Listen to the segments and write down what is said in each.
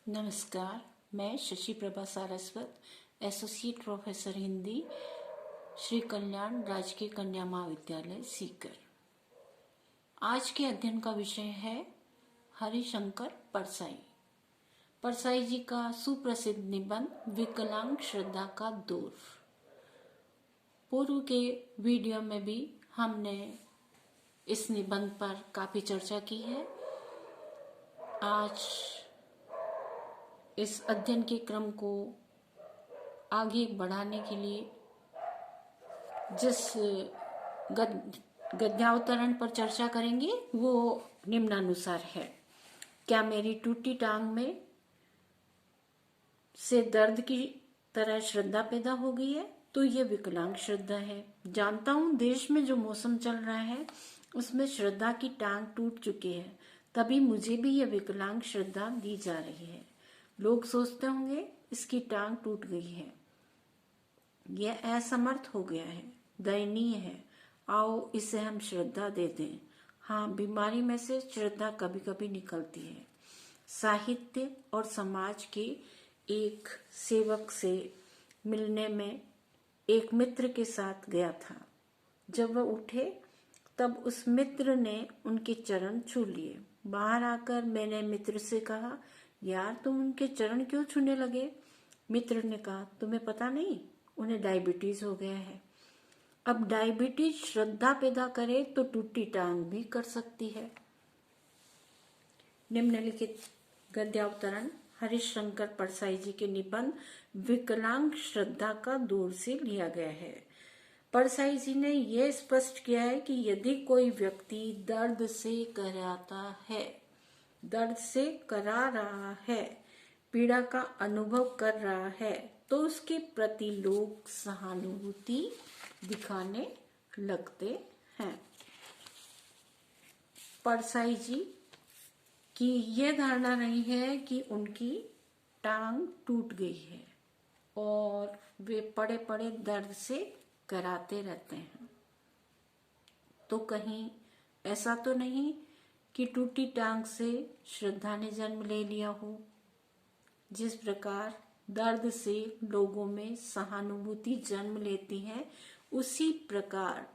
नमस्कार। मैं Shashi Prabha Saraswat, associate professor Hindi, Shri Kalyan राजकीय कन्या महाविद्यालय सीकर। आज के अध्ययन का विषय है हरिशंकर परसाई। परसाई जी का सुप्रसिद्ध निबंध विकलांग श्रद्धा का दूर। पूर्व के वीडियो में भी हमने इस निबंध पर काफी चर्चा की है। आज इस अध्ययन के क्रम को आगे बढ़ाने के लिए जिस गद्यावतरण पर चर्चा करेंगे वो निम्नानुसार है। क्या मेरी टूटी टांग में से दर्द की तरह श्रद्धा पैदा हो गई है तो ये विकलांग श्रद्धा है। जानता हूँ देश में जो मौसम चल रहा है उसमें श्रद्धा की टांग टूट चुकी है, तभी मुझे भी ये विकलांग श्रद्धा दी जा रही है। लोग सोचते होंगे इसकी टांग टूट गई है, यह असमर्थ हो गया है, दयनीय है, आओ इसे हम श्रद्धा दे दें। हाँ, बीमारी में से श्रद्धा कभी कभी निकलती है। साहित्य और समाज के एक सेवक से मिलने में एक मित्र के साथ गया था। जब वह उठे तब उस मित्र ने उनके चरण छू लिए। बाहर आकर मैंने मित्र से कहा, यार तुम उनके चरण क्यों छूने लगे? मित्र ने कहा, तुम्हें पता नहीं, उन्हें डायबिटीज हो गया है। अब डायबिटीज श्रद्धा पैदा करे तो टूटी टांग भी कर सकती है। निम्नलिखित गद्यावतरण हरिशंकर परसाई जी के निबंध विकलांग श्रद्धा का दूर से लिया गया है। परसाई जी ने यह स्पष्ट किया है कि यदि कोई व्यक्ति दर्द से करा रहा है, पीड़ा का अनुभव कर रहा है, तो उसके प्रति लोग सहानुभूति दिखाने लगते हैं। परसाई जी की यह धारणा नहीं है कि उनकी टांग टूट गई है और वे पड़े पड़े दर्द से कराते रहते हैं। तो कहीं ऐसा तो नहीं कि टूटी टांग से श्रद्धा ने जन्म ले लिया हो। जिस प्रकार दर्द से लोगों में सहानुभूति जन्म लेती है, उसी प्रकार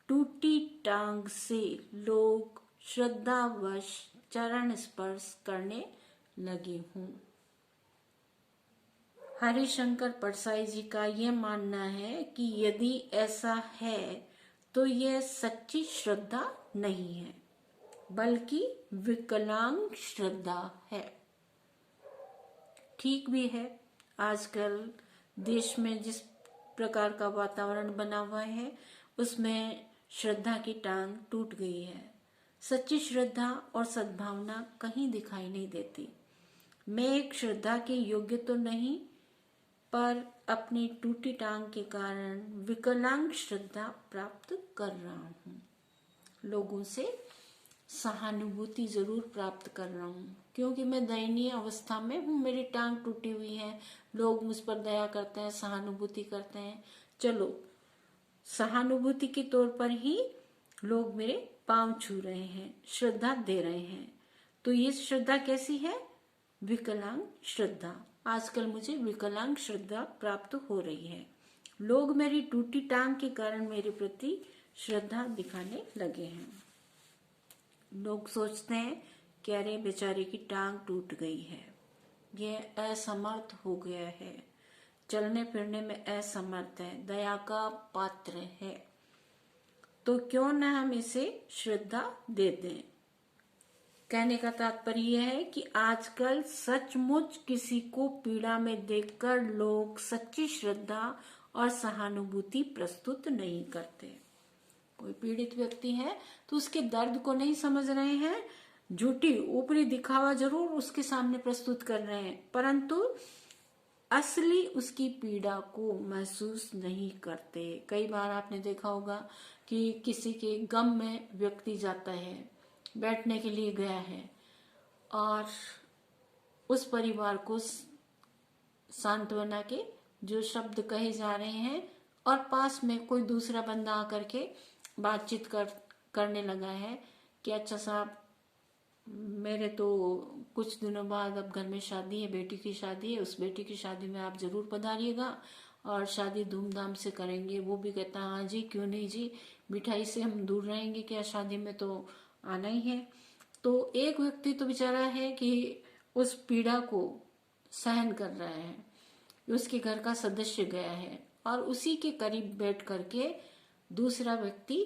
टूटी टांग से लोग श्रद्धावश चरण स्पर्श करने लगे हूं। हरिशंकर परसाई जी का यह मानना है कि यदि ऐसा है तो यह सच्ची श्रद्धा नहीं है, बल्कि विकलांग श्रद्धा है। ठीक भी है। आजकल देश में जिस प्रकार का वातावरण बना हुआ है उसमें श्रद्धा की टांग टूट गई है। सच्ची श्रद्धा और सद्भावना कहीं दिखाई नहीं देती। मैं एक श्रद्धा के योग्य तो नहीं, पर अपनी टूटी टांग के कारण विकलांग श्रद्धा प्राप्त कर रहा हूँ। लोगों से सहानुभूति जरूर प्राप्त कर रहा हूँ, क्योंकि मैं दयनीय अवस्था में हूँ, मेरी टांग टूटी हुई है। लोग मुझ पर दया करते हैं, सहानुभूति करते हैं। चलो, सहानुभूति के तौर पर ही लोग मेरे पांव छू रहे हैं, श्रद्धा दे रहे हैं। तो ये श्रद्धा कैसी है? विकलांग श्रद्धा। आजकल मुझे विकलांग श्रद्धा प्राप्त हो रही है। लोग मेरी टूटी टांग के कारण मेरे प्रति श्रद्धा दिखाने लगे हैं। लोग सोचते हैं कि अरे बेचारे की टांग टूट गई है, यह असमर्थ हो गया है, चलने फिरने में असमर्थ है, दया का पात्र है, तो क्यों न हम इसे श्रद्धा दे दें। कहने का तात्पर्य यह है कि आजकल सचमुच किसी को पीड़ा में देखकर लोग सच्ची श्रद्धा और सहानुभूति प्रस्तुत नहीं करते। कोई पीड़ित व्यक्ति है तो उसके दर्द को नहीं समझ रहे हैं, झूठी ऊपरी दिखावा जरूर उसके सामने प्रस्तुत कर रहे हैं, परंतु असली उसकी पीड़ा को महसूस नहीं करते। कई बार आपने देखा होगा कि किसी के गम में व्यक्ति जाता है, बैठने के लिए गया है और उस परिवार को सांत्वना के जो शब्द कहे जा रहे हैं और पास में कोई दूसरा बंदा आकर के बातचीत करने लगा है कि अच्छा साहब मेरे तो कुछ दिनों बाद अब घर में शादी है, बेटी की शादी है, उस बेटी की शादी में आप जरूर पधारिएगा और शादी धूमधाम से करेंगे। वो भी कहता हाँ जी क्यों नहीं जी, मिठाई से हम दूर रहेंगे क्या, शादी में तो आना ही है। तो एक व्यक्ति तो बेचारा है कि उस पीड़ा को सहन कर रहा है, उसके घर का सदस्य गया है और उसी के करीब बैठ करके दूसरा व्यक्ति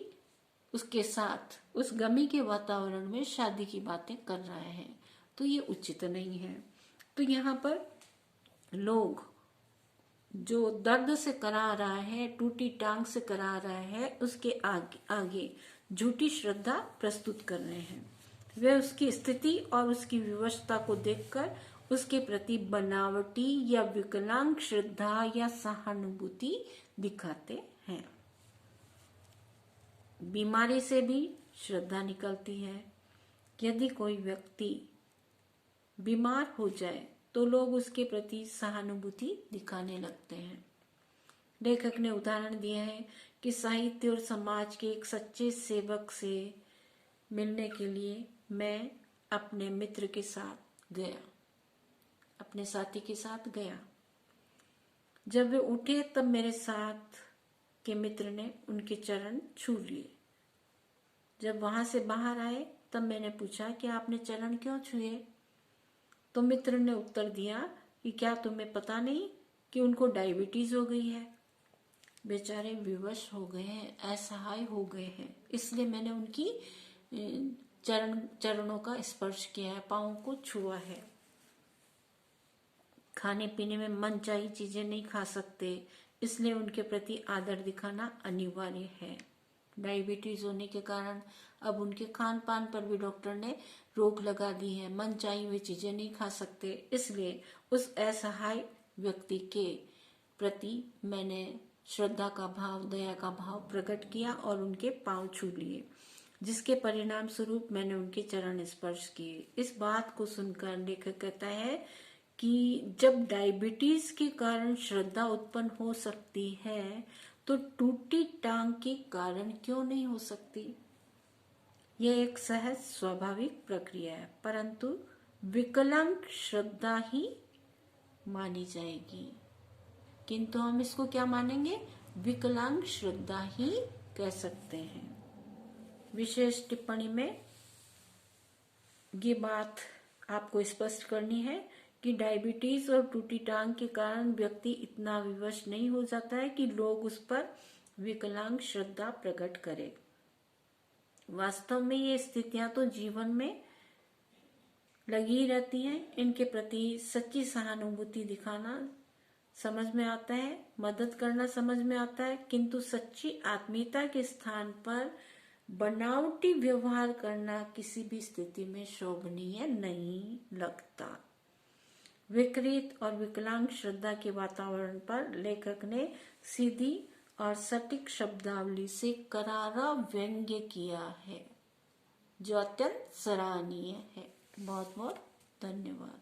उसके साथ उस गमी के वातावरण में शादी की बातें कर रहा है, तो ये उचित नहीं है। तो यहाँ पर लोग जो दर्द से करा रहा है, टूटी टांग से करा रहा है, उसके आगे आगे झूठी श्रद्धा प्रस्तुत कर रहे हैं। वे उसकी स्थिति और उसकी विवशता को देखकर उसके प्रति बनावटी या विकलांग श्रद्धा या सहानुभूति दिखाते हैं। बीमारी से भी श्रद्धा निकलती है। यदि कोई व्यक्ति बीमार हो जाए तो लोग उसके प्रति सहानुभूति दिखाने लगते हैं। लेखक ने उदाहरण दिया है कि साहित्य और समाज के एक सच्चे सेवक से मिलने के लिए मैं अपने मित्र के साथ गया, अपने साथी के साथ गया। जब वे उठे तब मेरे साथ के मित्र ने उनके चरण छू लिए। जब वहां से बाहर आए तब मैंने पूछा कि आपने चरण क्यों छुए? तो मित्र ने उत्तर दिया कि क्या तुम्हें पता नहीं कि उनको डायबिटीज हो गई है। बेचारे विवश हो गए हैं, असहाय हो गए हैं, इसलिए मैंने उनकी चरणों का स्पर्श किया है, पांवों को छुआ है। खाने पीने में मनचाही चीजें नहीं खा सकते, इसलिए उनके प्रति आदर दिखाना अनिवार्य है। डायबिटीज होने के कारण अब उनके खान पान पर भी डॉक्टर ने रोक लगा दी है, मनचाही हुई चीजें नहीं खा सकते, इसलिए उस असहाय व्यक्ति के प्रति मैंने श्रद्धा का भाव, दया का भाव प्रकट किया और उनके पांव छू लिए, जिसके परिणाम स्वरूप मैंने उनके चरण स्पर्श किए। इस बात को सुनकर लेखक कहता है कि जब डायबिटीज के कारण श्रद्धा उत्पन्न हो सकती है तो टूटी टांग के कारण क्यों नहीं हो सकती? यह एक सहज स्वाभाविक प्रक्रिया है, परंतु विकलांग श्रद्धा ही मानी जाएगी। किंतु हम इसको क्या मानेंगे? विकलांग श्रद्धा ही कह सकते हैं। विशेष टिप्पणी में ये बात आपको स्पष्ट करनी है कि डायबिटीज और टूटी टांग के कारण व्यक्ति इतना विवश नहीं हो जाता है कि लोग उस पर विकलांग श्रद्धा प्रकट करें। वास्तव में ये स्थितियां तो जीवन में लगी रहती हैं। इनके प्रति सच्ची सहानुभूति दिखाना समझ में आता है, मदद करना समझ में आता है, किंतु सच्ची आत्मीयता के स्थान पर बनावटी व्यवहार करना किसी भी स्थिति में शोभनीय नहीं लगता। विकृत और विकलांग श्रद्धा के वातावरण पर लेखक ने सीधी और सटीक शब्दावली से करारा व्यंग्य किया है, जो अत्यंत सराहनीय है। बहुत बहुत धन्यवाद।